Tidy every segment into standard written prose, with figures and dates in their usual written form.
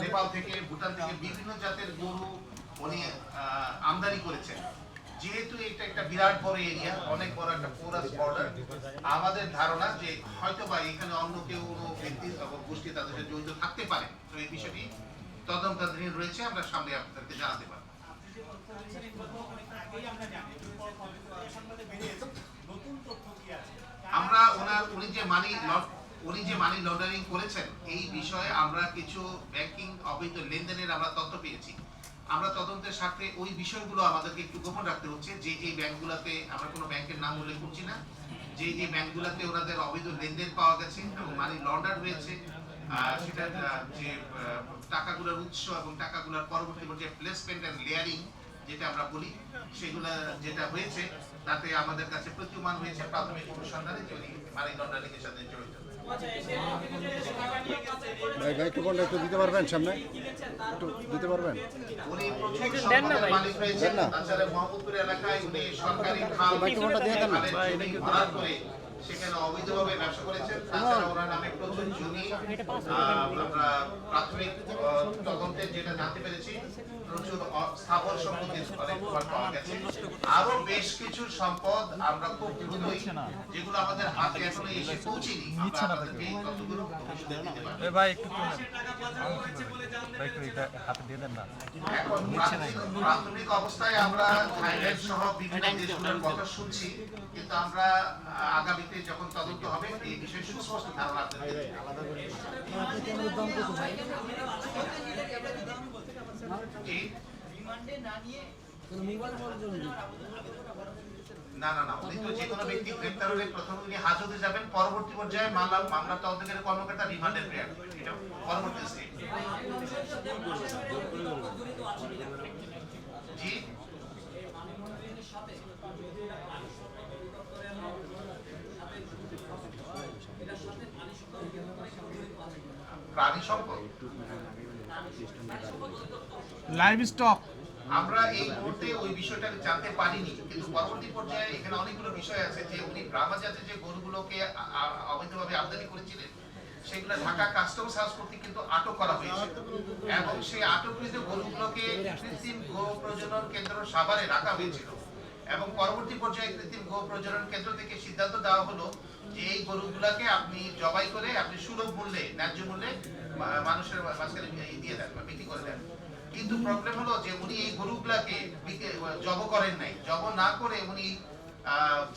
নেপাল থেকে, ভুটান থেকে বিভিন্ন জাতের গরু উনি আমদানি করেছেন। যেহেতু এটা একটা বিরাট বড় এরিয়া, অনেক বড় একটা পোরাস বর্ডার, আমাদের ধারণা যে হয়তো বা এখানে অন্য কেউ কোনো ব্যক্তি এবং গোষ্ঠী তাদের সাথে জড়িত থাকতে পারে। তো এই বিষয়টি তদন্তাধীন রয়েছে, আমরা সামনে আপনাদেরকে জানাতে পারবো। আমরা উনি যে মানি লন্ডারিং করেছেন এই বিষয়ে আমরা কিছু ব্যাংকিং অবৈধ লেনদেনের আমরা তথ্য পেয়েছি। আমরা তদন্তের সাথে ওই বিষয়গুলো আমাদেরকে একটু গোপন রাখতে হচ্ছে। যে ব্যাংকগুলোতে, আমরা কোনো ব্যাংকের নাম উল্লেখ করছি না, যে ব্যাংকগুলোতে ওনাদের অবৈধ লেনদেন পাওয়া গেছে এবং মানি লন্ডার হয়েছে, সেটা যে টাকাগুলোর উৎস এবং টাকাগুলোর পরবর্তী পর্যায়ে প্লেসমেন্ট এন্ড লেয়ারিং যেটা আমরা বলি, সেগুলা যেটা হয়েছে তাতে আমাদের কাছে প্রতীয়মান হয়েছে প্রাথমিক অনুসন্ধানে যে উনি মানি লন্ডারিং এর সাথে জড়িত। ভাই একটু বললে একটু দিতে পারবেন, সামনে একটু দিতে পারবেন। উনি প্রচুর সম্পদের মালিক হয়েছেন। তাছাড়া মোহাম্মদপুর এলাকায় উনি সরকারি খাল ভরাট করে সেখানে অবৈধভাবে ব্যবসা করেছেন। তাছাড়া ওনার নামে প্রচুর জমি, আমরা প্রাথমিক তদন্তে যেটা জানতে পেরেছি, প্রচুর স্থাবর সম্পত্তি পাওয়া গেছে। আরো বেশ কিছু সম্পদ আমরা খুব দ্রুতই, যেগুলো আমাদের হাতে এখনো এসে পৌঁছেনি, আমরা আপনাদেরকে এই তথ্যগুলো ভাই একটু হাতে দিয়ে দেন না। এখন প্রাথমিক অবস্থায় আমরা থাইল্যান্ড সহ বিভিন্ন দেশগুলোর কথা শুনছি, কিন্তু আমরা আগামীতে যখন তদন্ত হবে এই বিষয়ে সুস্পষ্ট ধারণা আপনাদের না, উনি তো যে কোনো ব্যক্তি গ্রেপ্তার হলে প্রথমে উনি হাজতে যাবেন, পরবর্তী পর্যায়ে মামলা তদন্তকারী কর্মকর্তা রিমান্ডের প্রেয়ার করবেন। এটা পরবর্তী স্টেপ। জি, প্রাণী সম্পদ, লাইভ স্টক, আমরা এই মুহূর্তে ওই বিষয়টাকে জানতে পারিনি, কিন্তু পরবর্তী পর্যায়ে এখানে অনেকগুলো বিষয় আছে যে উনি ব্রাহ্মা জাতের যে গরুগুলোকে অবৈধভাবে আমদানি করেছিলেন সেগুলো ঢাকা কাস্টমস হাউস কর্তৃক কিন্তু আটক করা হয়েছে এবং সেই আটককৃত গরুগুলোকে কৃত্রিম গো প্রজনন কেন্দ্র সাভারে রাখা হয়েছিল এবং পরবর্তী পর্যায়ে কৃত্রিম গো প্রজনন কেন্দ্র থেকে সিদ্ধান্ত দেওয়া হলো যে এই গরুগুলোকে আপনি জবাই করে আপনি সুলভ মূল্যে, ন্যায্য মূল্যে মানুষের মাঝখানে দিয়ে দেন বা বিক্রি করে দেন। কিন্তু প্রবলেম হলো যে উনি এই গরুগুলাকে জব করেন নাই। জব না করে উনি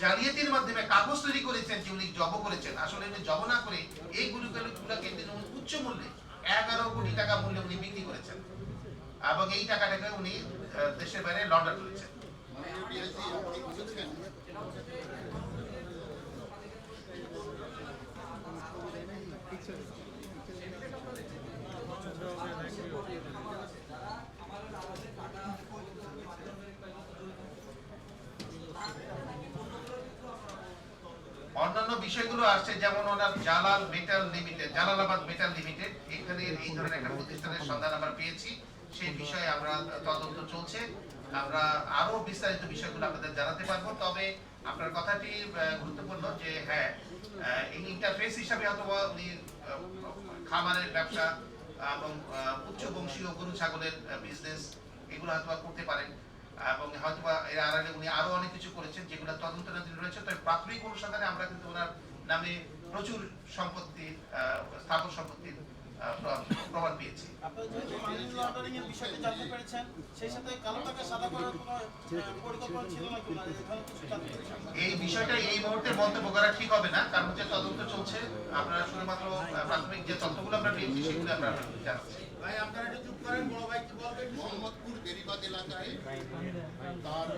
জালিয়াতির মাধ্যমে কাগজ তৈরি করেছেন যে উনি জব করেছেন। আসলে উনি জব না করে এই গরুগুলাকে উচ্চ মূল্যে 11 কোটি টাকা মূল্যে উনি বিক্রি করেছেন এবং এই টাকাটাকে উনি দেশের বাইরে লন্ডার করেছেন। অন্যান্য বিষয়গুলো আসছে, যেমন ওনার জালালাবাদ মেটাল লিমিটেড, এখানে এই ধরনের একটা প্রতিষ্ঠানের সন্ধান আমরা পেয়েছি। সেই বিষয়ে আমরা তদন্ত চলছে, আমরা আরো বিস্তারিত বিষয়গুলো আপনাদের জানাতে পারবো। তবে আপনার কথাটি গুরুত্বপূর্ণ যে হ্যাঁ, এই ইন্টারফেস হিসাবে অথবা উনি খামারের ব্যবসা এবং উচ্চ বংশীয় গরু ছাগলের বিজনেস এগুলো হয়তো করতে পারেন এবং হয়তো এর আড়ালে উনি আরো অনেক কিছু করেছেন যেগুলো তদন্তাধীন রয়েছে। তবে প্রাথমিক অনুসন্ধানে আমরা কিন্তু ওনার নামে প্রচুর সম্পত্তি, স্থাবর সম্পত্তির প্রমাণ পেয়েছি। এই বিষয়টা এই মুহূর্তে মন্তব্য করা ঠিক হবে না, কারণ হচ্ছে তদন্ত চলছে। আপনারা শুধুমাত্র প্রাথমিক যে তথ্যগুলো আমরা পেয়েছি সেগুলো আমরা জানাচ্ছি। ভাই আপনারা একটু চুপ করেন, বড় ভাই কি বলবেন? মোহাম্মদপুর বেরিবাদ এলাকায় তার